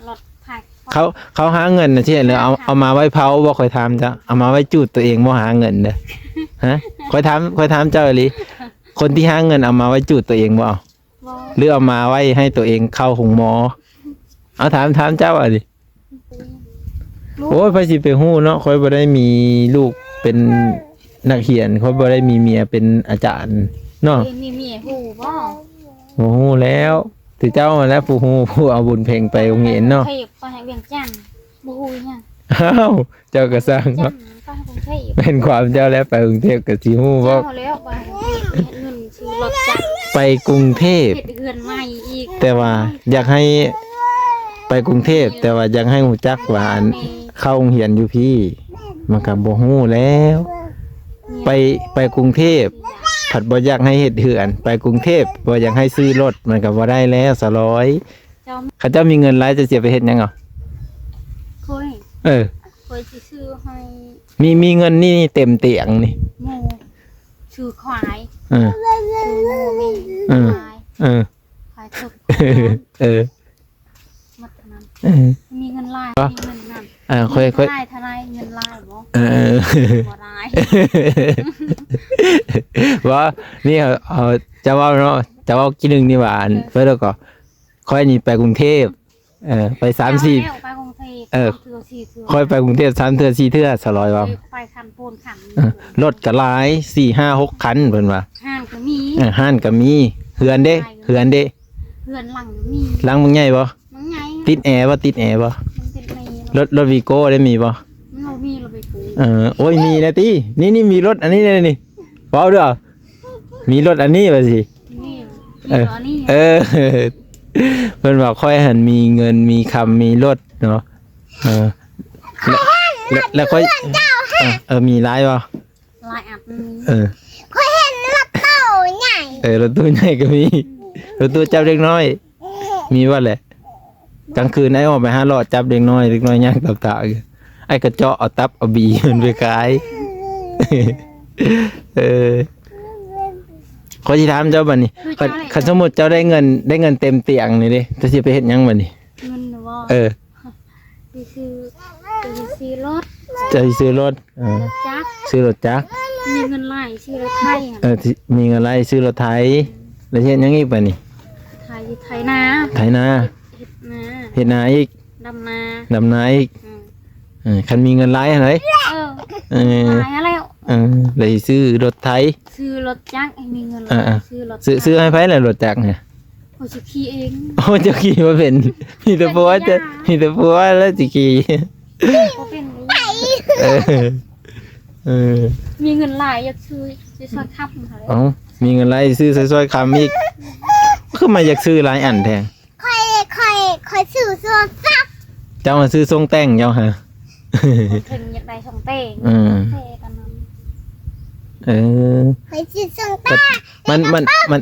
รถผักเขาหาเงินนะที่เลยเอามาไว้เผาบ่ค่อยทำจ้ะเอามาไว้จูดตัวเองบ่หาเงินเด้อฮะค่อยถามเจ้าอีหลีคนที่หาเงินเอามาไว้จูดตัวเองบ่เอาหรือเอามาไว้ให้ตัวเองเข้าหงหมอเอาถามเจ้าอ่ะดิโอ้ยไปสิไปฮู้เนาะค่อยบ่ได้มีลูกเป็นนักเขียนค่อยบ่ได้มีเมียเป็นอาจารย์เนาะมีเมียฮู้บ่ โอ้โหแล้วถือเจ้ามาแล้วผู้เอาบุญเพลงไปโรงเรียนเนาะเทพไปให้เวียงจันทน์บ่ฮู้หยัง อ้าวเจ้าก็สร้างเนาะ ไปกรุงเทพ เป็นความเจ้าแล้วไปกรุงเทพก็สิฮู้ว่า เจ้าแล้วไปเงินซื้อรถจักร ไปกรุงเทพ เฮ็ดเรือนใหม่อีก แต่ว่าอยากให้ไปกรุงเทพแต่ว่าอยากให้ฮู้จักว่าอันเข้าโรงเรียนอยู่พี่มันก็บ่ฮู้แล้วไปกรุงเทพผัดบ่อยากให้เฮ็ดเหือนไปกรุงเทพบ่อยากให้ซื้อรถมันก็บ่ได้แล้วสร้อยเขาเจ้ามีเงินหลายจะเสียไปเฮ็ดหยังอ่ะเคยสิซื้อให้มีเงินนี่เต็มเตียงนี่หมูซื้อควายเออซื้อหมูมีควายควายทุกหมดนั้นมีเงินลายมีเงินนั่นค่อยทนายเงินลายบ่บ่ได้ว่านี่จะว่าเนาะจะว่ากินนึงนี่ว่าเพิ่นแล้วก็ค่อยนี่ไปกรุงเทพไป3-4ไปกรุงเทพเทื่อ4เทื่อค่อยไปกรุงเทพ3เทื่อ4เทื่อสลอยว่าไปคันโพนขันรถก็หลาย4-5-6 คันเพิ่นว่าห้างก็มีห้านก็มีเฮือนเด้เฮือนหลังมีหลังมึงใหญ่บ่ติดแอร์บ่มันติดในรถวีโก้ได้มีบ่เรามีเราไปปูโอ้ยมีนะตินี่มีรถอันนี้เลยนี่เว้าเด้อมีรถอันนี้ว่าสินี่เพิ่นว่าค่อยหันมีเงินมีคำมีรถเนาะแล้วค่อยมีหลายบ่หลายอันค่อยเห็นรถตู้ใหญ่รถตู้ใหญ่ก็มีรถตู้จับเด็กน้อยมีว่าแหละกลางคืนไอ้ออกไปหาหลอดจับเด็กน้อยย่างตับตาไอ้กระเจาะเอาตับเอาบีมันไปขายขอที่ถามเจ้าบัดนี้คันสมมุติเจ้าได้เงินเต็มเตียงนี่เด้จะสิไปเฮ็ดหยังบัดนี้เงินบ่ไปซื้อรถจะซื้อรถจักรซื้อรถจักรมีเงินหลายซื้อรถไทยมีเงินหลายซื้อรถไถแล้วเฮ็ดหยังอีกบัดนี้ไถนาเฮ็ดนาอีกดำนาอีกคันมีเงินหลายหั่นเด้หลายแล้วเลยซื้อรถไถซื้อรถจักรให้มีเงินซื้อให้ไผล่ะรถจักรเนี่ยโอ้สิขี่เองโอ้จะขี่บ่เป็นมีแต่ผัวแล้วสิขี่บ่เป็นมีเงินหลายอยากซื้อซอยคับค่ะมีเงินหลายซื้อซอยคำอีกคือมาอยากซื้อหลายอันแท้ค่อยซื้อโซซับเจ้ามาซื้อทรงแต่งเจ้าฮะถึงอยากได้ทรงแต่งกันนั้นค่อยซื้อทรงแต่ง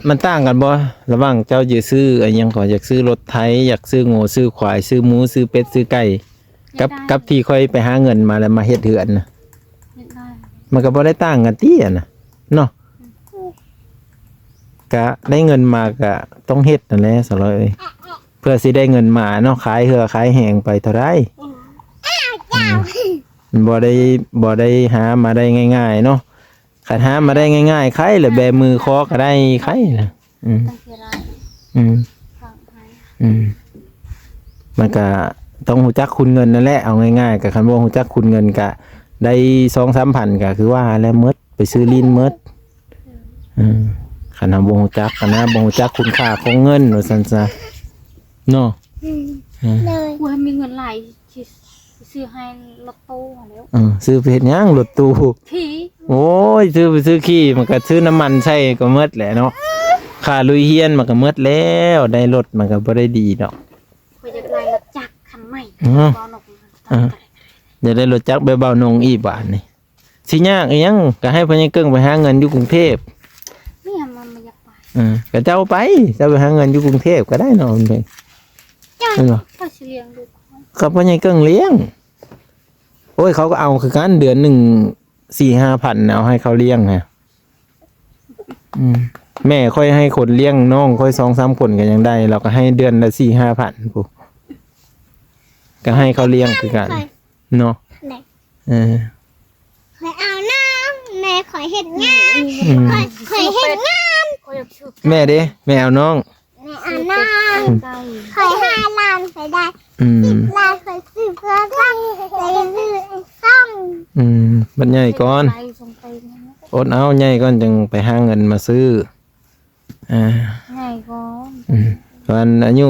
มันต่างกันบ่ระหว่างเจ้าอยากซื้ออะไรยังก็อยากซื้อรถไถอยากซื้อโง่ซื้อควายซื้อหมูซื้อเป็ดซื้อไก่กับที่ค่อยไปหาเงินมาแล้วมาเฮ็ดเหือนน่ะมันก็บ่ได้ต่างกันติอ่ะนะเนาะก็ได้เงินมาก็ต้องเฮ็ดนั่นแหละสลอยเพื่อสิได้เงินมาเนาะขายเหือขายแหงไปเท่าไรบ่ได้หามาได้ง่ายๆเนาะคันหามาได้ง่ายๆใครหรือแบมือคอก็ได้ใครนะมันก็ต้องฮู้จักคุณเงินนั่นแหละเอาง่ายๆก็คันบ่ฮู้จักคุณเงินก็ได้ 2-3 พันก็คือว่าแล้วหมดไปซื้อลิ้นหมดคันบ่ฮู้จักนะบ่ฮู้จักคุณค่าของเงินว่าซั่นซะเนาะเลยว่ามีเงินหลายซื้อให้รถตู้แล้วซื้อไปเฮ็ดหยังรถตู้ขี่โอ้ยซื้อขี่มันก็ซื้อน้ำมันใช้ก็หมดแหละเนาะค่าลุยเฮียนมันก็หมดแล้วได้รถมันก็บ่ได้ดีดอกข่อยจะได้รถจักรคันใหม่บ่นกจะได้รถจักรเบาๆนงอีบาทนี่สิยากอีหยังก็ให้พ่อใหญ่เกิ้งไปหาเงินอยู่กรุงเทพเนี่ยมันอยากไปก็เจ้าไปหาเงินอยู่กรุงเทพก็ได้เนาะเพิ่นก็สิเลี้ยงดูก็พ่อใหญ่เกิ้งเลี้ยงโอ้ยเขาก็เอาคือกันเดือนนึง 4-5 พันเอาให้เขาเลี้ยงฮะแม่ค่อยให้คนเลี้ยงน้องค่อย 2-3 คนก็ยังได้เราก็ให้เดือนละ 4-5 พันปุ๊ ก็ให้เขาเลี้ยงคือกันเนาะ ไหน เออ คอยเอาน้ำแม่คอยเห็ดงาน อืม คอยเห็ดงาน คอยอยากชื่อ แม่เด้แม่เอาน้อง แม่เอาน้ ไก่ ำคอย5 ล้านคอยได้ อืม 10 ล้านคอยซื้อเพื่อตั้งแต่ซื้อซ่อง อืมบัดใหญ่ก่อน ไก่ส่งไปนั่นนะ อดเอาใหญ่ก่อนจึงไปหาเงินมาซื้ออ่า ง่ายก่อน อืมตอนอายุ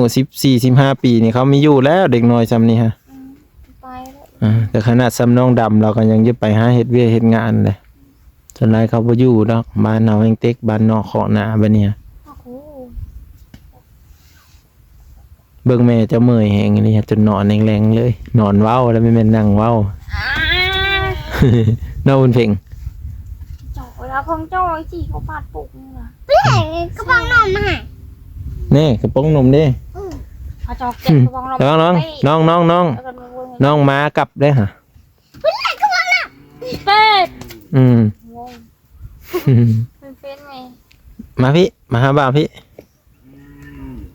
14-15 ปีนี่เขามีอยู่แล้วเด็กน้อยซำนี้ฮะ ไปแล้ว แต่ขนาดซ้ำน้องดำเราก็ยังจะไปหาเฮ็ดเวียกเฮ็ดงานเลยส่วนหลายเขาบ่อยู่ดอกบ้านเฮาแห่งเต็กบ้านนอกเคาะหน้าบัดนี้ โอ้โห เบิ่งแม่เจะเมื่อยแฮงนี่จนนอนแรงๆเลยนอนเว้าแล้วไม่แม่นนั่งเว้า นอนเพ่ง จ่อยแล้วของจ่อยสิเขาปาดปุกนี่ล่ะ เพื่อนกระป๋องนมมาให้ แน่กระป๋องนมเด้ เขาจอกเก็บกระบอง ระวังน้องน้องมากลับเด้อฮะ เป็ด อืม งงเป็นเฟนไง มาพี่มาหาบ่าวพี่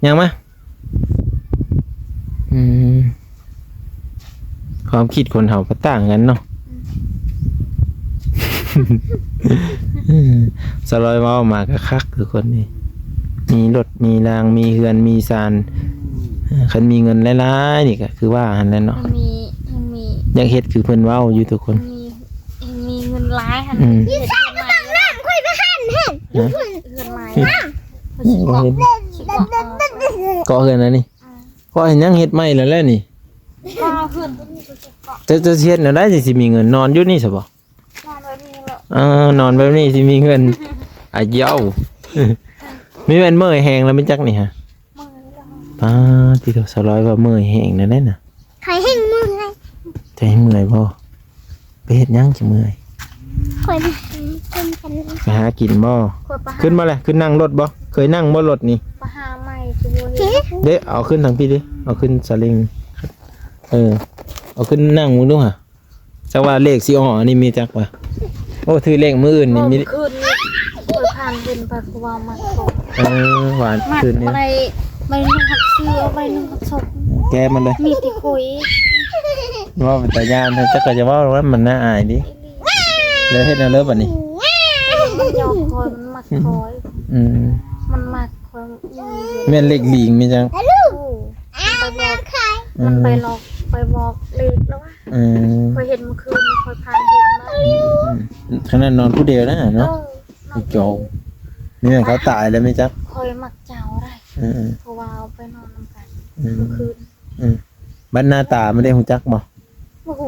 ยังมาอืมความคิดคนเฮาก็ต่างกันเนาะ สลอยเว้ามาก็คักคือคนนี้มีรถมีรางมีเฮือนมีซานคันมีเงินหลายๆนี่ก็คือว่าหั่นแหละเนาะ ยังมี อยังเฮ็ดคือเพิ่นเว้าอยู่ทุกคน มีเงินร้ายหัน อืม เห็นเงินมา น้ำคอยไปหั่นเห็น เงินมาเขาชิบอกชิบอก ก็เฮือนนะนี่ก็เห็นยังเฮ็ดใหม่แล้วแหละนี่ ก็เงินตัวนี้ตัวเจ็บเกาะ จะเฮ็ดแนวใดสิมีเงินนอนอยู่นี่ซะบ่ นอนไว้นี่แล้ว นอนแบบนี้สิมีเงินอ่ะเย้า มีแม่นเมื่อยแฮงแล้วมันจักนี่ฮะ มือแล้ว ป้าที่เราสลอยว่าเมื่อยแฮงนั่นแหละน่ะ คอยเห็นมือไง ใจเมื่อยบ่ไปเฮ็ดหยังสิเมื่อย คอยไปกินกัน ไปหากินบ่ คอยประหา ขึ้นมาเลยขึ้นนั่งรถบ่เคยนั่งบ่รถนี่ ประหาใหม่ตัวเห็น เด้เอาขึ้นทางพี่ดิเอาขึ้นสลิงเอาขึ้นนั่งมึงดูฮะจักว่าเลขสิอ๋อนี่มีจักว่าโอ้ถือเลขมื้ออื่นนี่มี คืนนี้คอยผ่านเป็นปากวาวมาตก หวาน มัด คืนนี้ อะไรใบนึ่งหักเสื้อใบนึ่งหักศพ แกมันเลย มีที่คุย ว่าเป็นตาย่านจักก็จะว่าว่ามันน่าอายดิแล้วเฮ็ดแนวเลิฟบัดนี้ มันยอกคอยมันมักคอย อืม มันมักคอย แม่นเลขบิงมีจัง ไปบอก ใคร มันไปหลอกไปบอกเลขแล้วว่า อืม คอยเห็นเมื่อคืนคอยผ่านเห็นมา ขนาดนอนผู้เดียวนะเนาะโจมนี่แม่นเขาตายแล้วไหมจ๊ะ คอยมักเจ้าได้ อืม เพราะว่าเอาไปนอนน้ำกัน อืม เมื่อคืน บ้านหน้าตาไม่ได้หูจักบ่ โอ้โห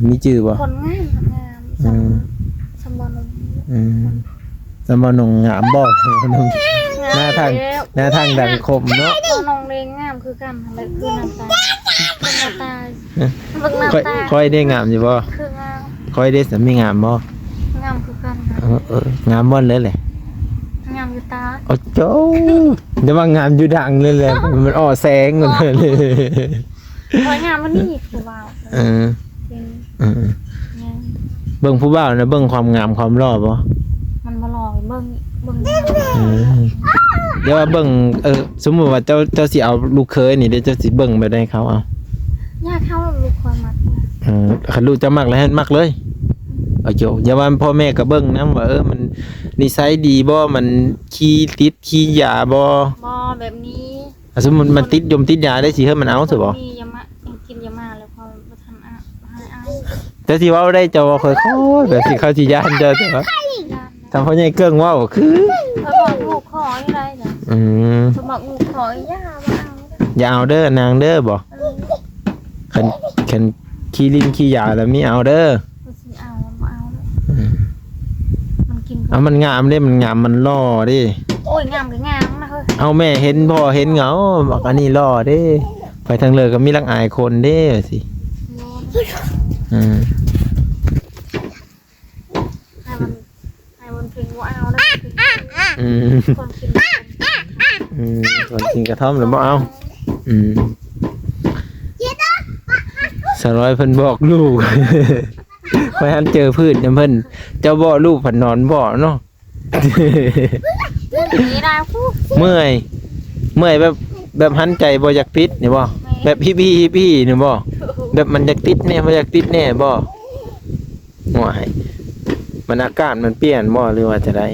มีจื่อบ่ คนงามงามสมบัติ สมานงงามบ่หน้าทางดังคมเนาะ น้องเลงงามคือกันอะไรคือหน้าตาเป็นหน้าตาเบิ่งหน้าตา ค่อยได้งามอยู่บ่ คืองาม ค่อยได้สามีงามบ่ งามคือกัน งามบ่เลยแหละ งามอยู่ตา โอ้โจ้เดี๋ยวว่างามอยู่ดังเลยแหละมันอ้อแสงหมดเลย คอยงามวันนี้คือว่า เออ เป็น เออ งาม เบิ่งผู้บ่าวนะเบิ่งความงามความหล่อบ่ มันมาหลอกเบิ่ง เดี๋ยวว่าเบิ่งสมมุติว่าเจ้าสิเอาลูกเคยนี่เดี๋ยวเจ้าสิเบิ่งไปได้เขาเอา ยากเข้าลูกคนมัก คันลูกจะมักแล้วให้มักเลยเอาโจอย่าว่าพ่อแม่ก็เบิ่งนํว่ามันนิสัยดีบ่มันขี้ติดขี้ยาบ่ บ่แบบนี้ สมมุติมันติดยมติดยาได้สิเฮ็ดมันเอาซะบ่ มียามายังกินยามาแล้วพอบ่ทันให้เอา แต่สิเว้าได้เจ้าว่าค่อยๆแบบสิเขาสิย่านเจ้าแต่ว่าทำพ่อใหญ่เกิ้งเว้าคือ เขาบอกลูกขอให้ได้จ้ะ อืม เขาบอกลูกขอย่ามาเอา อย่าเอาเด้อนางเด้อบ่คันขี้ลิ้นขี้ยาแล้วมีเอาเด้อ มันสิเอามาเอามันกิน เอามันงามเด้มันงามมันหล่อเด้ โอ้ยงามก็งามนะเฮ้ย เอาแม่เห็นพ่อเห็นเหงาบอกอันนี้หล่อเด้ไปทางเลยก็มีรักอายคนเด้สิอืม ให้มันเพ่งว่าเอานะ อืม คนกิน คนกินกระท่อมหรือบ่เอาสร้อยเพิ่นบอกลูก ไปหันเจอพืชเนี่ยเพิ่นเจ้าบ่ลูกผันนอนบ่เนาะ นี่ได้ผู้ เมื่อยแบบหันใจบ่อยากติดนี่บ่ แม่ แบบพี่นี่บ่แบบมันอยากติดแน่บ่อยากติดแน่บ่ห่วยมันอากาศมันเปลี่ยนบ่หรือว่าจะได้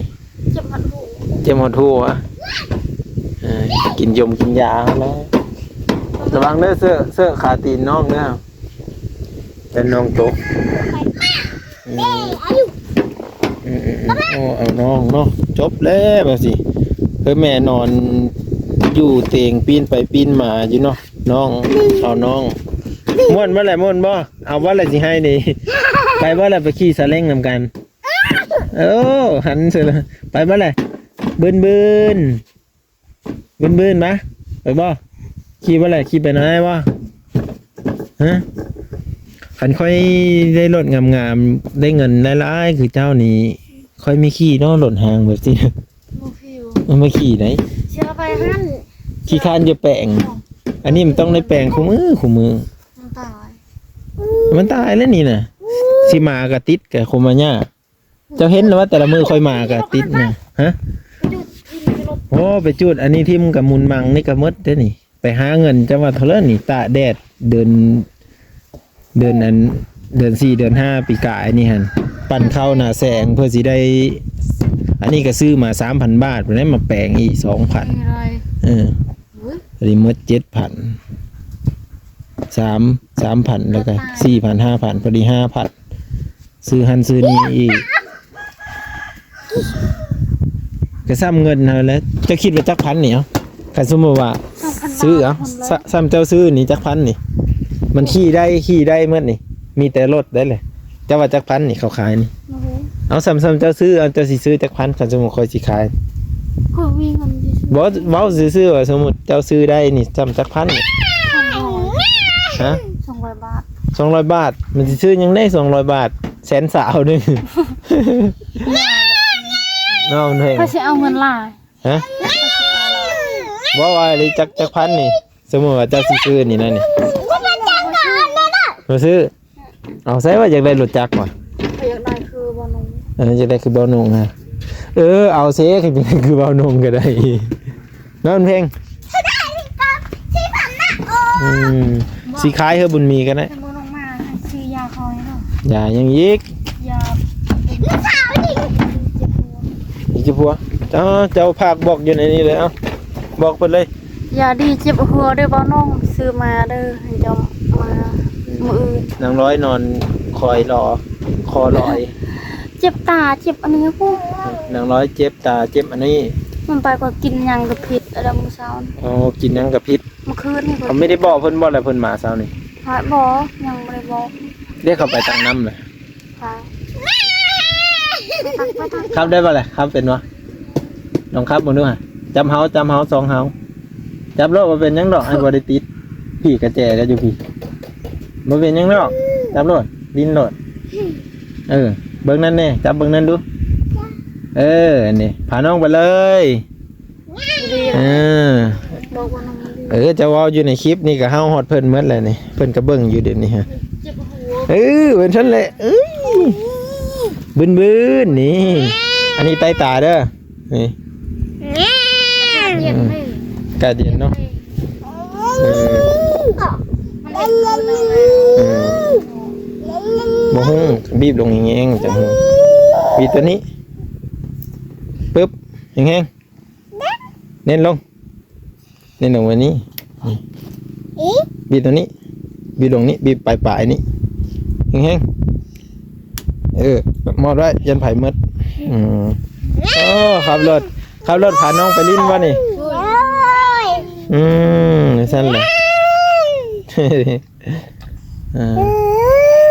เจ็บหัดหู เจ็บหัวทั่วกินยมกินยาแล้วระวังเด้อเสื้อขาตีนน้องเด้อเป็นน้องตกโอ้เอาน้องเนาะจบแล้วแบบสิเฮ้ยแม่นอนอยู่เตียงปีนไปปีนมาอยู่เนาะน้องเอาน้องม่วนบ่แหละม่วนบ่เอาว่าอะไรสิให้นี่ไปว่าอะไรไปขี่ซาเล้งนำกันหันเสร็จแล้วไปบ่แหละบืนปะไปบ่ขี่บ่แหละขี่ไปไหนวะฮะขันค่อยได้รถงามๆได้เงินหลายๆคือเจ้านี้ค่อยมีขี่เนาะรถหางแบบสิ โมฟิว มันมาขี่ไหน เชื่อไปหั่น ขี่คานจะแปลงอันนี้มันต้องได้แปลงคู่มือ มันตาย มันตายแล้วนี่น่ะสิมากับติดกับโคมาญ่าเจ้าเห็นแล้วว่าแต่ละมือค่อยมากับติดนะฮะ ไปดูทีมรถ โอ้ไปจุดอันนี้ทิมกับมุนมังนี่ก็หมดเด้อนี่ไปหาเงินจังหวัดเท่าไหร่นี่ตาแดดเดือน4 เดือน5ปีกายนี่หั่นปั่นเข้าหน้าแสงเพื่อสิได้อันนี้ก็ซื้อมา 3,000 บาทไปได้มาแปลงอีก 2,000 มีอะไร อันนี้หมด 7,000 3,000แล้วก็ 4,000 5,000พอดี 5,000ซื้อหันซื้อนี่อีกก็ซ้ำเงินเฮาแล้วจะคิดว่าจักพันนี่เอ้าคันสมมุติว่าซื้อเอ้าซ้ำเจ้าซื้อนี่จักพันนี่มันขี่ได้หมดนี่มีแต่รถได้เลยเจ้าว่าจักพันนี่เขาขายนี่ โอ้โห เอาซ้ำเจ้าซื้อเอาเจ้าสิซื้อจักพันคันสมมุติค่อยสิขาย ก็วิ่งกันดิ บ่เว้าซื่อๆว่าสมมุติเจ้าซื้อได้นี่ซ้ำจักพันนี่ฮะ 200 บาท 200 บาทมันสิซื้อยังได้200 บาทแสนสาวนึง น้องเฮ้ย ก็สิเอาเงินหลาย ฮะว่าอะไรจักพันนี่สมมติว่าเจ้าซื้อนี่นั่นนี่มาซื้อเอาใส่ว่าอยากได้รถจักรว่ะ ก็อยากได้คือบอนุ่ง อันนั้นจะได้คือเบาหนงฮะเอาเซ่คือเบาหนงก็ได้น้องเพลงสีคล้ายเฮอบุญมีกันนะ แต่บอนุ่งมาซื้อยาคอยเนาะ อย่ายังยิก ยาเป็นเจ็บหัว อีกจะพัวเจ้าภาคบอกอยู่ในนี้เลยเอ้าบอกไปเลย ยาดีเจ็บหัวเด้อบอนุ่งซื้อมาเด้อให้เจ้ามามืออื่น นางร้อยนอนคอยรอคอลอย เจ็บตาเจ็บอันนี้พวก นางร้อยเจ็บตาเจ็บอันนี้ มันไปก็กินหยังกับผิดอะไรมื้อเช้านี่ อ๋อกินยังกับพิษ เมื่อคืนนี่ก็ เขาไม่ได้บอกเพิ่นบอกอะไรเพิ่นมาเช้านี่ หายบอกยังไม่ได้บอก เรียกเขาไปตังน้ำเลย หายไปทาง ครับได้ป่ะเลยครับเป็นวะลองครับมึงดูฮะจำเฮาสองเฮาจับโลกมาเป็นยังดอกไอ้บริติดพี่กระแจก็อยู่พี่มาเป็นยังดอกจับโลดดินโลดเบิ้งนั่นแน่จับเบิ้งนั่นดูนี่พาน้องไปเลย เรียนบอกว่าน้องเรียน จะว่าอยู่ในคลิปนี่ก็เฮาฮอดเพิ่นหมดเลยนี่เพิ่นก็เบิ่งอยู่เดี๋ยวนี้ฮะ เจ็บหัว เป็นฉันเลยบึนนี่อันนี้ใต้ตาเด้อนี่ เย็นเลย กาเดียนเนาะ มันเล็กเลย บ่ฮู้บีบลงอย่างงี้จังฮู้บีบตัวนี้ปึ๊บแห้งๆเน้นลงวันนี้บีบตัวนี้บีบลงนี้บีบปลายๆนี้แห้งๆมอดไว้ยันไผ่หมดขับรถพาน้องไปลิ้นวะนี่สั่นเลย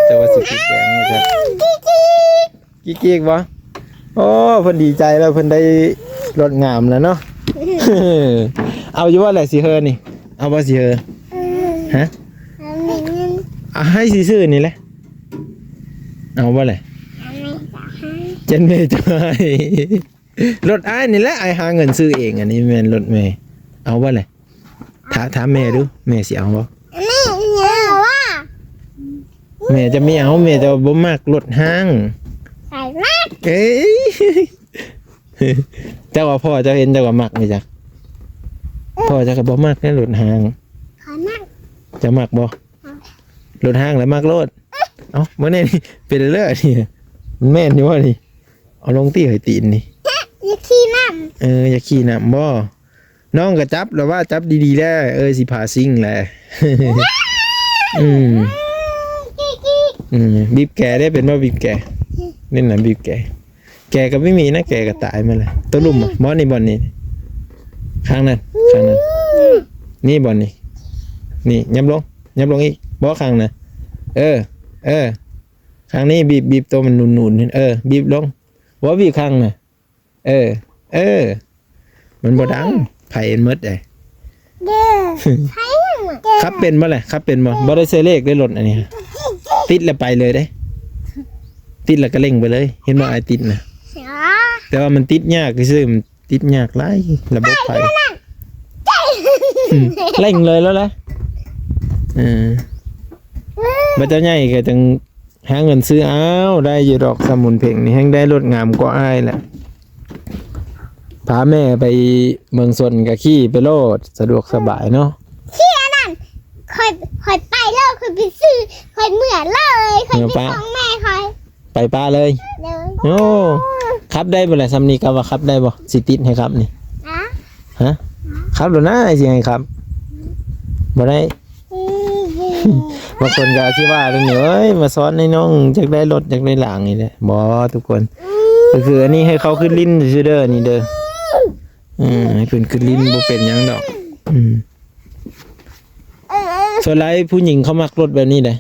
แต่ว่าสิติดแดงนะครับกิ๊กๆวะโอ้เพิ่นดีใจแล้วเพิ่นได้รถงามแล้วเนาะ เอาอยู่ว่าแหละสิเฮอนี่เอาบ่สิเฮอฮะให้สิซื้อนี่แหละเอาบ่แหละเจนเมย์จะให้รถอ้ายนี่แหละอ้ายหาเงินซื้อเองอันนี้แม่นรถเมย์เอาบ่แหละถามแม่ดูแม่สิเอาบ่แม่จะไม่เอาแม่จะบ่มักรถห้างเจ้าว่าพ่อเจ้าเห็นเจ้าว่ามักไหมจ๊ะพ่อเจ้าก็บ่มักแค่รถห้าง จะมักบ่รถห้างแล้วมักรถเอ้าบ่แน่นี่เป็นเรื่อยนี่มันแม่นอยู่ว่านี่เอาลงตี้ให้ตีนนี่ อย่าขี้น้ อย่าขี่น้ำบ่น้องก็จับแล้วว่าจับดีๆแล้วสิพาซิ่งแหละ บีบแกได้เป็นว่าบีบแกนี่น่ะบีบแกก็ไม่มีนะแกก็ตายมาแล้วตัวลุ่มบ่นี่บ่นี่ข้างนั้นนี่บ่นี่ยับลงอีกบ่ข้างน่ะข้างนี้บีบตัวมันหนุนๆบีบลงบ่บีบข้างน่ะมันบ่ดังไผเอ็นหมดได้ ำเด้อใช่ยังไง ขับเป็นบ่แหละขับเป็นบ่ได้ใส่เลขได้รถอันนี้ติดแล้วไปเลยเด้ติดแล้วก็เร่งไปเลยเห็นบ่ไอ้ติดน่ะ เสีย แต่ว่ามันติดยากซื่อมันติดยากหลายระบบไฟเร่งเลยแล้วแหละบ่เจ้าใหญ่ก็จังหาเงินซื้อเอาได้อยู่ดอกสมุนเพ่งนี่แฮงได้รถงามกว่าอ้ายแหละพาแม่ไปเมืองสนก็ขี่ไปโลดสะดวกสบายเนาะ ขี้อันนั้นคอยไปเลยคอยไปซื้อคอยเหมือนเลยคอยไปของแม่คอย ไปป้าเลย เลย โอ้ขับได้บ่ล่ะซำนี้ก็ว่าขับได้บ่สิติดให้ครับนี่ นะ ฮะขับแล้วนะสิให้ครับบ่ได้บางคนก็สิว่าเรื่องนี้เอ้ยมาสอนให้น้องจักได้รถจักได้หลังนี่แหละบ่ทุกคนก็คืออันนี้ให้เขาขึ้นลิ้นซื่อเด้อนี่เด้อให้เพิ่นขึ้นลิ้นบ่เป็นหยังดอกส่วนหลายผู้หญิงเขามักรถแบบนี้แหละ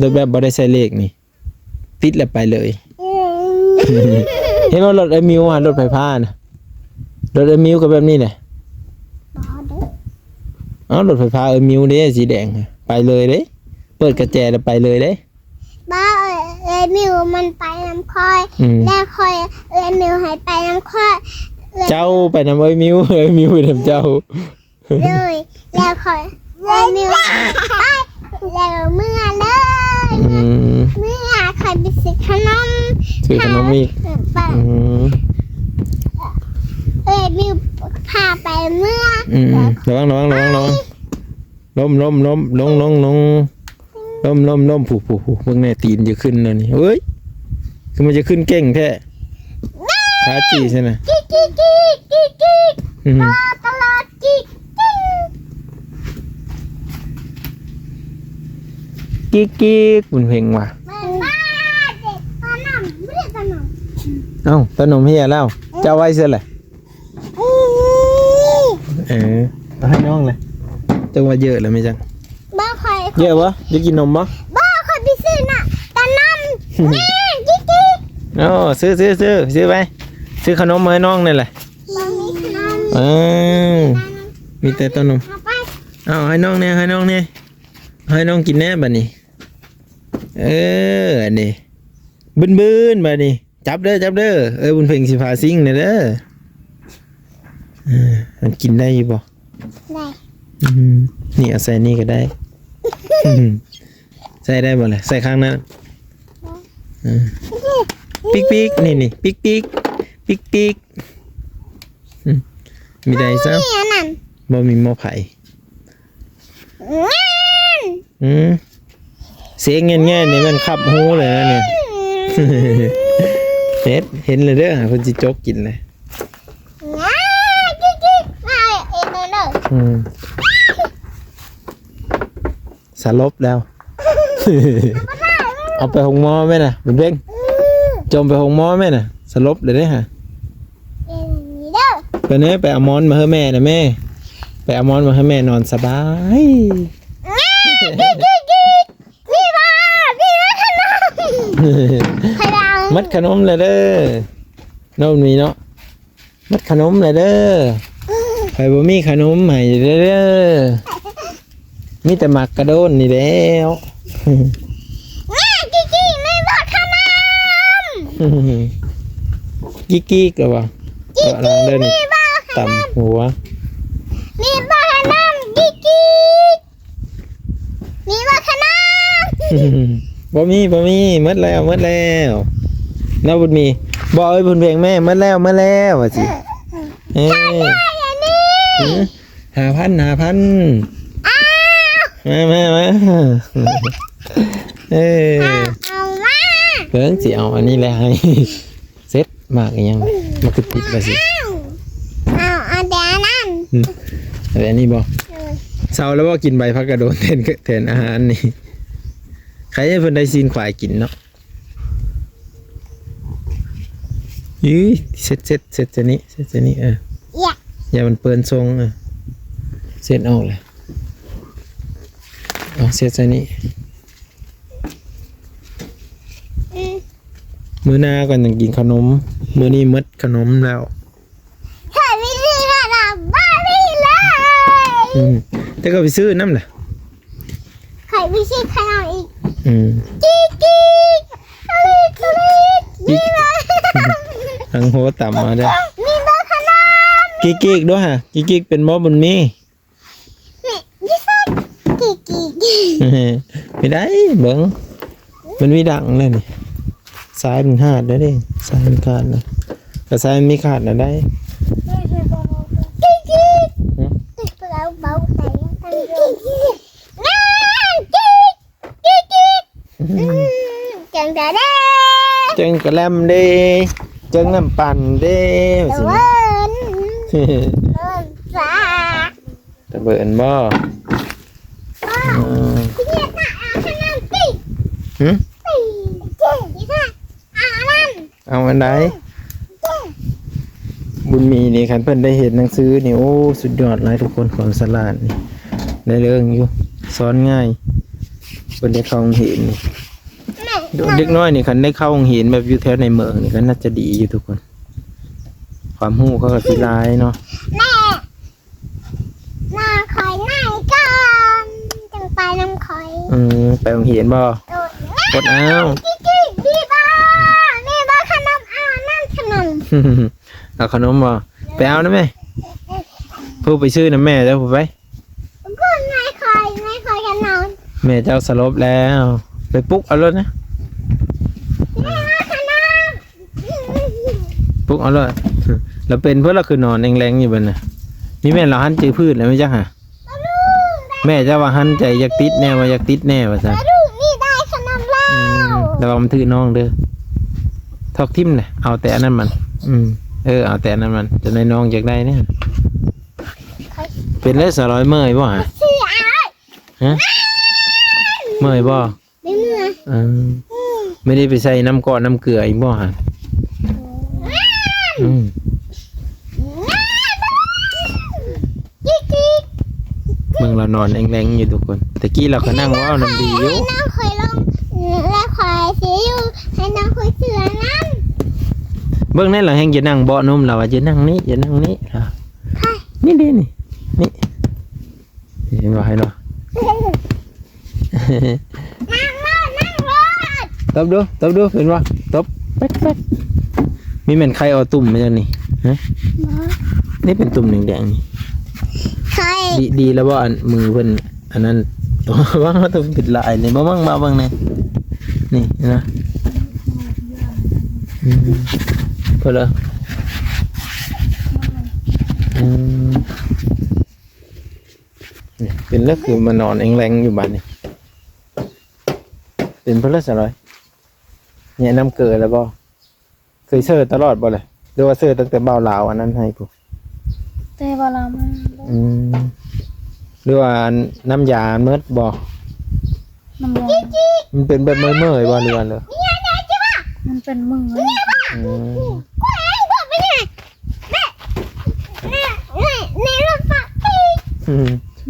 รถแบบบ่ได้ใส่เลขนี่ติดแล้วไปเลย เห็นว่ารถไอ้มิวรถไฟฟ้านะรถไอ้มิวก็แบบนี้แหละรถไฟฟ้าไอ้มิวเด้สีแดงไปเลยเด้เปิดกระแจแล้วไปเลยเด้ บ้ามิวมันไปน้ำคอยแล้วคอยมิวหายไปน้ำคอย เจ้าไปนำไอ้มิวไอ้มิวไปนำเจ้า เลยแล้วคอยมิวไปแล้วเมื่อเลยเมื่อคอยไปซื้อขนม ซื้อขนมอีกมิวพาไปเมื่อระวังล้มผูเบิ่งแน่ตีนจะขึ้นแล้วนี่เฮ้ยคือมันจะขึ้นเก่งแท้ขาจีใช่ไหมตลอดกิ๊ก กิ๊กบุญเพ่งว่ะ บ้าเด็กขนมไม่ได้ขนม เอ้าขนมเฮียแล้วเจ้าไว้เสียเลยเอาให้น้องเลยจังว่าเยอะเลยไหมจัง บ้าคอย เยอะวะจะกินนมปะ บ้าคอยไปซื้อน่ะตะนำกิ๊ก ซื้อไปซื้อขนมมาให้น้องนี่แหละ บ้ามีขนม มีแต่ต้นนม เอาไป เอาให้น้องเนี่ยให้น้องกินแน่บัดนี้อันนี้บึ้นบัดนี้จับเด้อบุญเพ่งสิพาซิ่งเนี่ยเด้อมันกินได้อยู่บ่ ได้ นี่เอาใส่นี่ก็ได้ ใส่ได้บ่ล่ะใส่ข้างนั้นปิ๊กนี่ปิ๊กมีได้ซะ นี่อันนั้น บ่มีหม้อไผ่เสียงแง่ๆนี่มันขับหูเลยนะเนี่ย เห็นเลยเด้อคนสิจกกินเลยกิ๊กมาเอ็นเด้อ สลบแล้ว เอาไปหงหมอไหมน่ะบุญเพ่งจมไปหงหมอไหมน่ะสลบเลยเด้อฮะ เอ็นนี่เด้อ ไปเนี้ยไปเอาหมอนมาให้แม่นะแม่ไปเอาหมอนมาให้แม่นอนสบาย นี่บ้าพี่นัทนาใครดัง มัดขนมเลยเด้อน้องมีเนาะมัดขนมเลยเด้อใครบ่มีขนมให้เด้อมีแต่หมักกระโดนนี่แล้วกิ๊กไม่บอกขนม กิ๊กแล้ววะล้างเด้อนี่ต่ำหัว มีบ้าขนมกิ๊กมีบ้าขนม บ่มีหมดแล้วน้าบุญมีบ่เอ้ยบุญเพียงแม่หมดแล้วว่าสิ5,000 อ้าว มาเออ เอามา เพิ่งสิเอาอันนี้แหละให้เซ็ตมากอีหยังมันคือติดไปสิ เอาแต่นั้น แต่อันนี้บ่เช้าแล้วบ่กินใบผักกระโดนแทนอาหารนี่ใครให้เพิ่นได้ซีนควายกินเนาะยื้อเซ็ตจะนี้เซ็ตจะนี้อย่ามันเปิ้นทรงเซ็ตออกเลยเอาเซ็ตจะนี้มื้อหน้าก่อนต้องกินขนมมื้อนี้หมดขนมแล้ว เฮ้ยไม่ได้ละบ้าไม่เลย แต่ก็ไปซื้อน้ำแหละ ไข่ไม่ใช่ขนมอีก กิ๊ก นี่เลย ทั้งโหต่ำมาได้ นี่เลยขนม กิ๊กด้วยฮะกิ๊กเป็นหมอบุญมี นี่ยี่สิบกี่ ไม่ได้เบิ้งมันมีดังเลยนี่สายมันขาดได้ดิสายมันขาดนะแต่สายมันมีขาดนะได้ เราเบาใส่ตั้งดูจังแต่เด้ จังกระแลมเด้จังน้ำปั่นเด้ ตะ สิ เวนฟ้า ตะเบินบ่ เนี่ยน่ะเอาขนมปี หืม นี่ค่ะเอานั่น เอาอันไหนบุญมีนี่คันเพิ่นได้เห็นหนังสือนี่โอ้สุดยอดเลยทุกคนของสลาดนี่ได้เรื่องอยู่สอนง่ายเพิ่นได้เข้าโรงเรียนนี่เด็กน้อยนี่คันได้เข้าโรงเรียนแบบอยู่แถวในเมืองนี่ก็น่าจะดีอยู่ทุกคน ความรู้เขาก็สิหลายเนาะ แม่น่าคอยน่าก่อนจังไปน้ำคอย ไปโรงเรียนบ่กดเอา ดีบ้านี่บ้าขนมเอานั่นขนม เอาขนมบ่ไปเอานะแม่ผู้ไปซื้อนะแม่เจ้าผู้ไป ก็ไม่คอยกันนอน แม่เจ้าสลบแล้ว ไปปลุ๊กเอารถนะ นี่บ้าขนม ปลุ๊กเอารถเราเป็นเพื่อเราคือนอนแรงๆอยู่บนน่ะนี่แม่เราหันใจพืชเลยไหมจ๊ะฮะแม่เจ้าว่าหันใจอยากติดแน่ว่าอยากติดแน่ว่าซะ ลูกนี่ได้ขนมแล้ว ระวังมันถือน้องเด้อทอกทิ่มเลยเอาแต่อันนั้นมันเอาแต่อันนั้นมันจะในน้องอยากได้เนี่ยเป็นเลสร้อยเมื่อยบ่ฮะ ชื่ออะไร ฮะเมื่อยบ่ ไม่เมื่อ ไม่ได้ไปใส่น้ำก้อนน้ำเกลืออีกบ่ฮะเมืองเรานอนแรงๆอยู่ทุกคนแต่กี้เราก็นั่งว้าวน้ำดีอยู่ น้องเคยลงแล้วคอยเสียอยู่ให้น้องคอยเสือนั่น เบื้องนั้นเราแห้งจะนั่งเบาะนุ่มเราว่าจะนั่งนี่จะนั่งนี่นี่ดินี่เห็นว่าให้เนาะ นั่งรถ ตบดูเห็นว่าตบแป๊กมีเหม็นใครเอาตุ่มมาจากนี่ฮะนี่เป็นตุ่มแดงๆนี่ ใคร ดีแล้วว่าอันมือเพิ่นอันนั้นตัวว่างเขาต้องปิดลายนี่มาบ้างนี่นี่นะเพื่อละเป็นแล้วคือมานอนแรงๆอยู่บ้านนี่เป็นเพื่อละสลายเนี่ยน้ำเกลือแล้วบ่เคยเชื่อตลอดบ่เลยหรือว่าเชื่อตั้งแต่เบาลาวอันนั้นให้ปุ๊ เตะบอลมา หรือว่าน้ำยาเมิดบ่ น้ำยา มันเป็นแบบเมื่อยๆบ่หรือว่าเลย มันเป็นมือ ในรถปักปี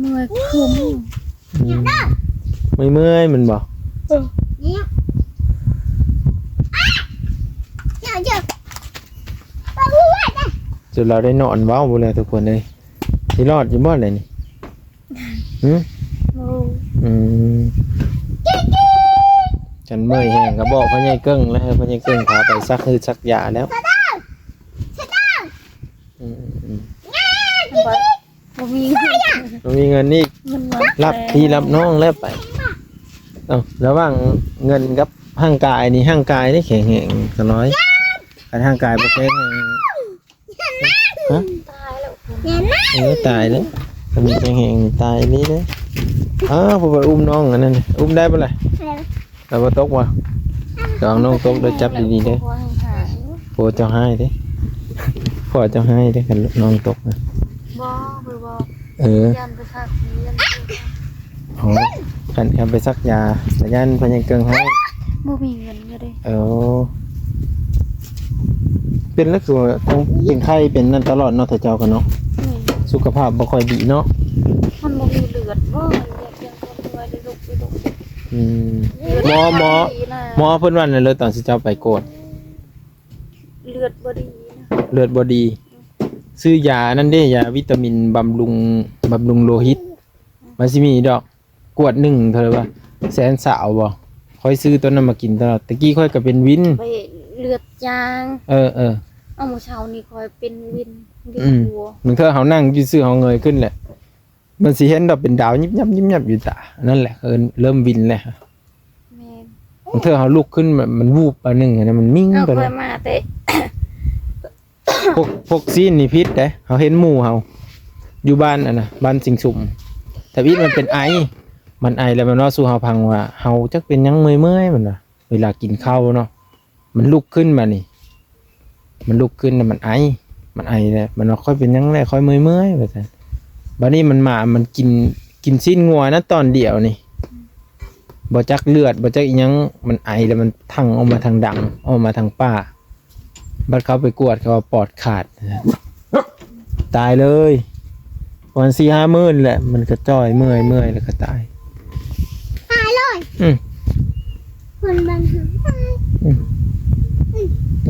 มือคุ้ม ไม่เมื่อยมันบ่ เนี่ยเดี๋ยวปะพูดได้ จนเราได้นอนเว้าบ่เลยทุกคนเลยสิรอดอยู่บ่เลยนี่ฉันเมื่อยแห้งก็บอกพ่อใหญ่เกิ้งแล้วพ่อใหญ่เกิ้งพาไปซักคือซักยาแล้วบ่มี มีเงินนี่ มันมา รับพี่รับน้องแล้วไประหว่างเงินกับร่างกายนี่ร่างกายนี่แข็งแรงก็น้อยแต่ร่างกายบ่แข็งฮะ ตายแล้ว เนี่ยนะ ตายแล้วถ้ามีแข็งแรงนี่ตายนี่เด้อ ผมไปอุ้มน้องอันนั้นอุ้มได้ปะล่ะ แล้ว แต่ว่าตกว่ะลองน้องตกเด้อจับดีๆเด้อ พอให้หาย โพเจ้าให้เด้พ่อเจ้าให้เด้กันน้องตกนะ บ่ไปบ่ ยันไปพักยัน โอ้กันไปซักยาสัญญาณพยังเกิงให้ บ่มีเงินก็ได้ เป็นแล้วคือต้องเป็นไข้เป็นนั่นตลอดเนาะถ้าเจ้ากันเนาะสุขภาพบ่ค่อยดีเนาะ มันบ่มีเลือดบ่ยังคนไว้ได้ลุก หมอเพิ่นว่านั่นเลยตอนสิเจ้าไปโกด เลือดบ่ดีนะ เลือดบ่ดี ซื้อยานั่นเด้ยาวิตามินบำรุงโลหิตมันสิมีดอกกวดหนึ่งเท่าไหร่วะแสนสาวบ่ค่อยซื้อตัวนั้นมากินตลอดตะกี้ค่อยก็เป็นวิน ไปเลือดจาง เอา เมื่อเช้านี้คอยเป็นวินหัว มึงเธอเฮานั่งอยู่ซื่อเฮาเงยขึ้นแหละมันสิเห็นดอกเป็นดาวยิบยับอยู่ตานั่นแหละเริ่มวินแล้ว แม่น มึงเธอเฮาลุกขึ้นมันวูบอันนึงนะมันนิ่ง เอา ไป ค เล อย ยมาแต่ พวกซีนนี่พิษเด้เฮาเห็นหมู่เฮาอยู่บ้านอ่ะนะบ้านสิงสุ่มแต่พี่มันเป็นไอมันไอแล้วมันว่าสู่เฮาพังว่าเฮาจักเป็นหยังเมื่อยๆมันน่ะเวลากินข้าวเนาะมันลุกขึ้นมานี่มันลุกขึ้นแล้วมันไอแล้วมันว่าค่อยเป็นหยังแหละค่อยเมื่อยๆว่าซั่นบัดนี้มันกินสิ้นงัวนะตอนเดียวนี่บ่จักเลือดบ่จักอีหยังมันไอแล้วมันทั้งออกมาทางดังออกมาทางป้าบัดเขาไปกวดเขาว่าปอดขาดตายเลยวัน 4-5 มื้อแหละมันก็จ้อยเมื่อยแล้วก็ตาย ตายเลย คนบันทึก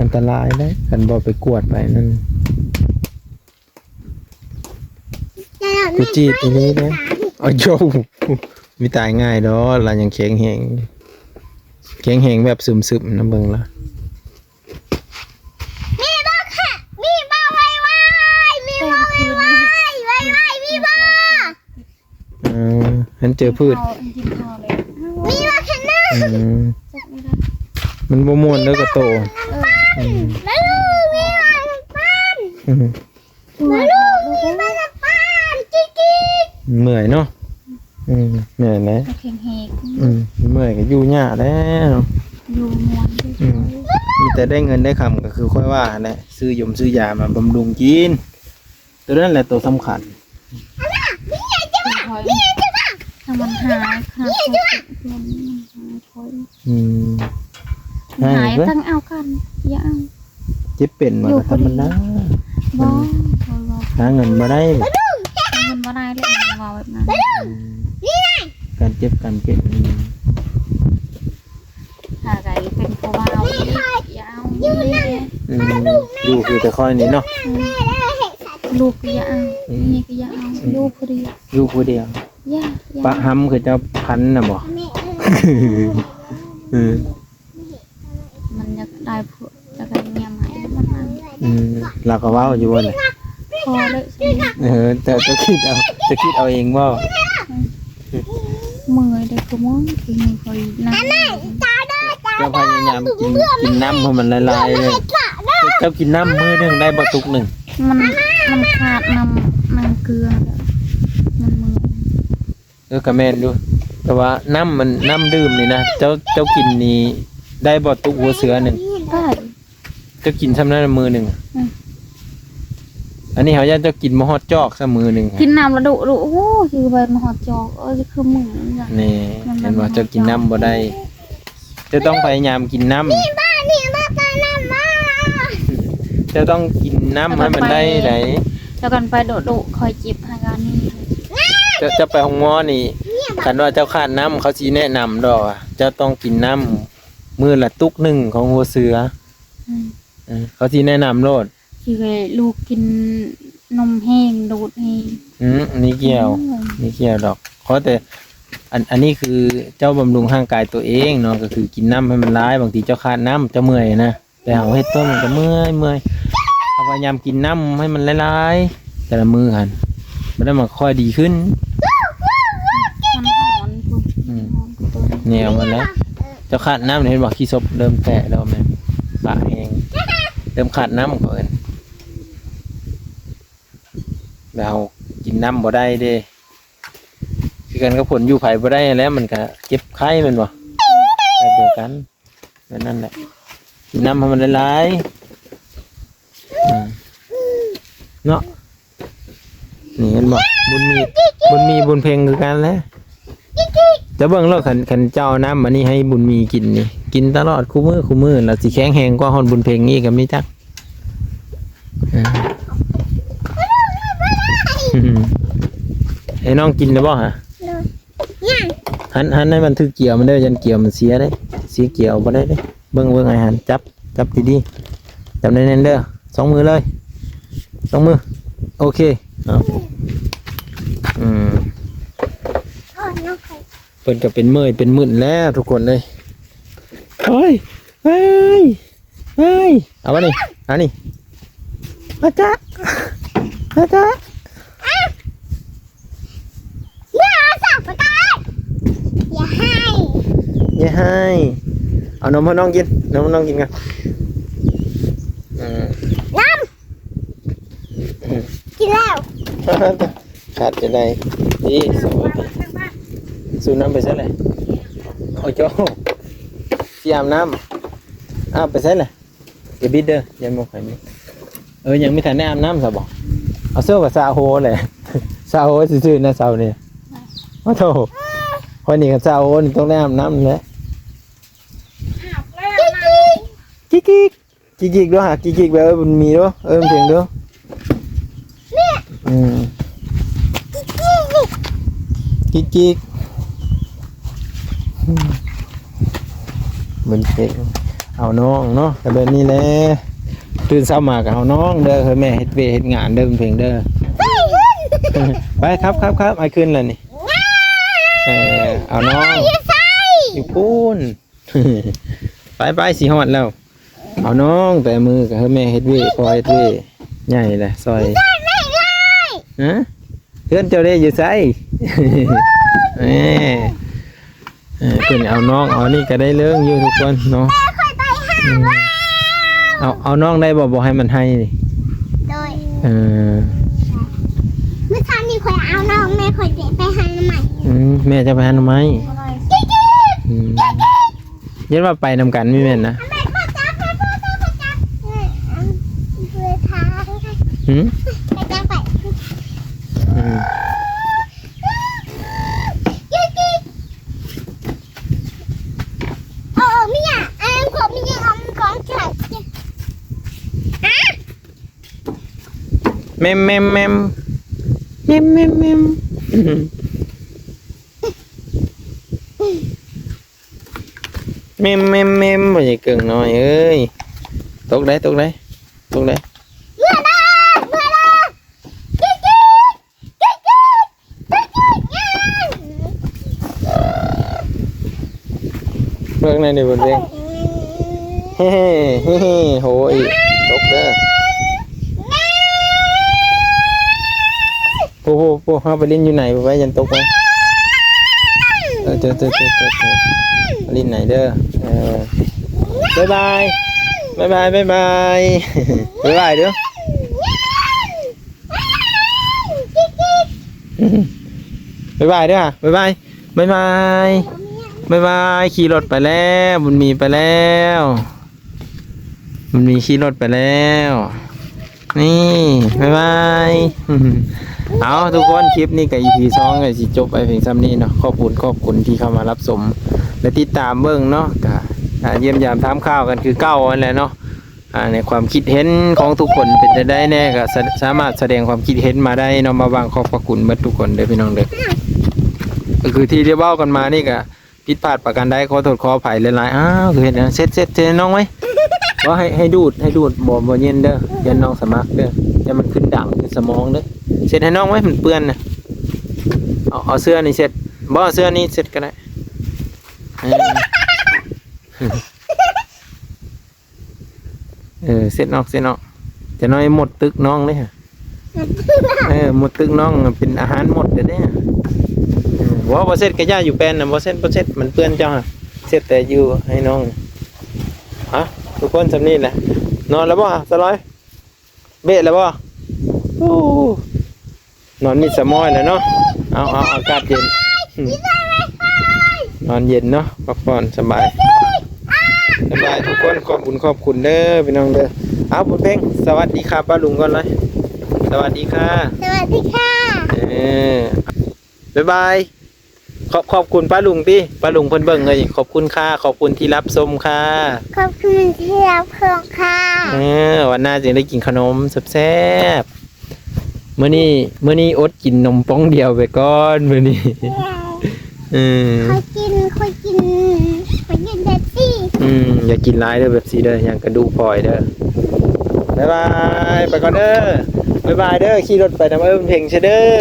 อันตรายได้กันบ่ไปกวดไปนั่นกูจีดอีนี้เด้อ๋อโยมีตายง่ายดอกล่ะยังแข็งแหงแบบซึมๆนะเบิ่งล่ะ มีบ้าค่ะมีบ้าไวมีบ้าไวมีบ้า เห็นเจอพืช กินข้าวเลย มีบ้าแค่นั้น จักไม่ได้ มันบ่ม่วนแล้วก็โต แล้วลูกมีบ้าสักบ้าน แล้วลูกมีบ้าสักบ้านกิ๊ก เมื่อยเนาะเหนื่อยไหม แข็งแหก เมื่อยก็อยู่ยากแล้ว อยู่ม้วนด้วย มีแต่ได้เงินได้คำก็คือค่อยว่าแหละซื้อยามาบำรุงกินตัวนั้นแหละตัวสำคัญ ถ้ามันหายขาดมันหาย ให้ หาย เว้ย ตั้งเอากันอย่าเอา เจ็บเป็นมาธรรมดา บ่บ่ หาเงินมาได้ มันบ่ได้เลยมันว่าแบบนั้น การเจ็บการเป็น ถ้าไกเป็นเพราะว่าเอาอย่าเอาอยู่คือแต่ค่อยนี้เนาะ ลูกก็อย่าเอานี่ก็อย่าเอาลูกผู้เดียว อยู่ผู้เดียว อย่า ปะหำคือเจ้าพันน่ะบ่ มันอยากได้พวกจะกันเมียใหม่มันมา เราก็เว้าอยู่ว่าเลย พอเลยสิ แต่จะคิดเอาเองว่า เมื่อยได้ก็มึงคือมึงคอยนั่ง เจ้าพยายามกินน้ำให้มันละลายเลยเจ้ากินน้ำมื้อนึงได้บ่ตุกหนึ่ง มันขาดน้ำเกลือมันมือ ก็แม่นดูแต่ว่าน้ำดื่มนี่นะเจ้ากินนี่ได้บ่ตุกหัวเสือหนึ่ง ได้ เจ้ากินซ้ำนั้นมือหนึ่งอันนี้เขาจะกินมะฮอดจอกซ้ำมือหนึ่ง กินน้ำระดุโอ้คือใบมะฮอดจอกคือมืออย่าง นี่เห็นว่าเจ้ากินน้ำบ่ได้จะต้องพยายามกินน้ำ บ้านนี่บ้าตาน้ำบ้า จะต้องกินน้ำให้มันได้ไหน แล้วกันไปดุคอยจิบให้กันนี่ จะไปห้องหมอนี่คันว่าเจ้าขาดน้ำเขาชี้แนะนำดอกเจ้าต้องกินน้ำมือละตุกหนึ่งของหัวเสือเขาชี้แนะนำโลด คือลูกกินนมแห้งดูดแห้ง นี่เกี่ยวดอกเพราะแต่อันนี้คือเจ้าบำรุงร่างกายตัวเองเนาะก็คือกินน้ำให้มันร้ายบางทีเจ้าขาดน้ำเจ้าเมื่อยนะแต่เอาเฮ็ดต้นมันก็เมื่อยพยายามกินน้ำให้มันร้ายๆแต่ละมือหันมันได้มาค่อยดีขึ้น มันหอนคุณ แนวมันแล้วเจ้าขาดน้ำเห็นบอกขี้ศพเริ่มแตะแล้วแม่ปากแห้งเริ่มขาดน้ำก่อนแล้วกินน้ำบ่ได้เด้ คือกันกับผลอยู่ไผบ่ได้แล้วมันก็เจ็บไข้แม่นบ่แบบเดียวกันแบบนั้นแหละกินน้ำให้มันละลายเนาะนี่เห็นบ่บุญมีบุญเพ็งคือกันแหละจะเบิ่งแล้วคันเจ้าน้ำอันนี้ให้บุญมีกินนี่กินตลอดคู่มื้อแล้วสิแข็งแรงกว่าฮอดบุญเพ็งนี่ก็มีจักไอ้น้องกินได้บ่ฮะหันให้มันถือเกี่ยวมันได้ยันเกี่ยวมันเสียได้เสียเกี่ยวบ่ได้เด้เบิ่งไอ้หันจับดีๆจับแน่นๆเด้อ2 มือเลย2 มือโอเคเอาเพิ่นก็เป็นเมื่อยเป็นมึนแล้วทุกคนเลยเฮ้ยเอาวะนี่เอานี่อาจารย์อย่าให้เอานมให้น้องกินกันกินแล้ว ขาดจะได้นี่สูบน้ำไปซะเลยโอ้โจ้ที่อาบน้ำไปซะเลยอย่าบิดเด้ออย่ามองใครนี่ยังไม่ทันได้อาบน้ำซะบอกเอาเสื้อกับซาโฮเลยซาโฮซื่อๆนะเสาเนี่ยโอ้โธ่คนนี้กับซาโฮนี่ต้องได้อาบน้ำแล้วกิ๊กด้วยฮะกิ๊กแบบมันมีด้วยมันเพียงด้วยกิ๊กมันเก่งเอาน้องเนาะแต่แบบนี้แหละตื่นเช้ามากับเอาน้องเด้อเคยแม่เฮ็ดเวเฮ็ดงานเด้อมันเพียงเด้อไปครับไอ้ขึ้นแล้วนี่เอาน้องอยู่ปูนไปสีหอดแล้วเอาน้องแต่มือกับแม่เฮ็ดเวพอเฮ็ดเวใหญ่เลยซอยฮะเพื่อนเจ้าได้อยู่ไสเพื่อนเอาน้องเอานี่ก็ได้เรื่องอยู่ทุกคนเนาะเอาน้องได้บอกให้มันให้ดิโดยเมื่อเช้านี้คอยเอาน้องแม่คอยไปหาหน่อไม้แม่จะไปหาหน่อไม้ยันว่าไปนำกันไม่แม่นนะแมมบ่ใช่เกิงน้อยเอ้ยตกได้เบิ่งในนี่บ่เด้งเฮ้โหอีตกเด้อโอ้โหเฮาไปลิ้นอยู่ไหนบ่ไว้ยันตกไว้เจอลิ้นไหนเด้อบ๊ายบายเด้อบ๊ายบายเด้อบ๊ายบายเด้อบ๊ายบายขี่รถไปแล้วบุญมีไปแล้วบุญมีขี่รถไปแล้วนี่บ๊ายบายเอาทุกคนคลิปนี้กับ EP 2ก็สิจบไปเพียงซ้ำนี้เนาะขอบคุณที่เข้ามารับชมและติดตามเบิ่งเนาะก็เยี่ยมยามถามข่าวกันคือเก่านั่นแหละเนาะในความคิดเห็นของทุกคนเป็นได้แน่ก็สามารถแสดงความคิดเห็นมาได้เนาะมาบางขอบคุณเบิดทุกคนเด้อพี่น้องเด้อก็คือที่ได้เว้ากันมานี่ก็ผิดพลาดประการใดขอโทษขออภัยหลายๆคือเห็นเสร็จน้องไว้ว่าให้ดูดบ่เย็นเด้อยันน้องสมัครเด้ออย่ามันขึ้นดังขึ้นสมองเด้อเสร็จให้น้องไว้มันเปื้อนนะเอาเสื้อนี่เสร็จบ่เสื้อนี่เสร็จก็ได้เสร็จนอกจะน้อยหมดตึกน้องเลยฮะหมดตึกน้องเป็นอาหารหมดเด้อบ่เสร็จก็ย่าอยู่แปลนนะบ่เสร็จมันเปื้อนเจ้าฮะเสร็จแต่อยู่ให้น้องฮะทุกคนสำนี้แหละนอนแล้วบ่สลอยเบะแล้วบ่นอนมิดสมอยแล้วเนาะเอาอากาศเย็น นอนเย็นเนาะพักผ่อนสบายทุกคนขอบคุณเด้อพี่น้องเด้อเอาบุญเพ่งสวัสดีค่ะป้าลุงก่อนเลยสวัสดีค่ะ สวัสดีค่ะ บ๊ายบายขอบคุณป้าลุงที่ป้าลุงเพิ่นเบิ่งเลยขอบคุณค่ะขอบคุณที่รับชมค่ะ ขอบคุณที่รับชมค่ะ วันหน้าจะได้กินขนมแซ่บๆมื้อนี้อดกินนมป้องเดียวไปก่อนมื้อนี้คอยกินเด็ดซี่ อย่ากินร้ายเด้อแบบซีเด้ออย่างกระดูกพลอยเด้อบ๊ายบายไปก่อนเด้อบ๊ายบายเด้อขี่รถไปน้ำเอิ้มเพลงเชเด้อ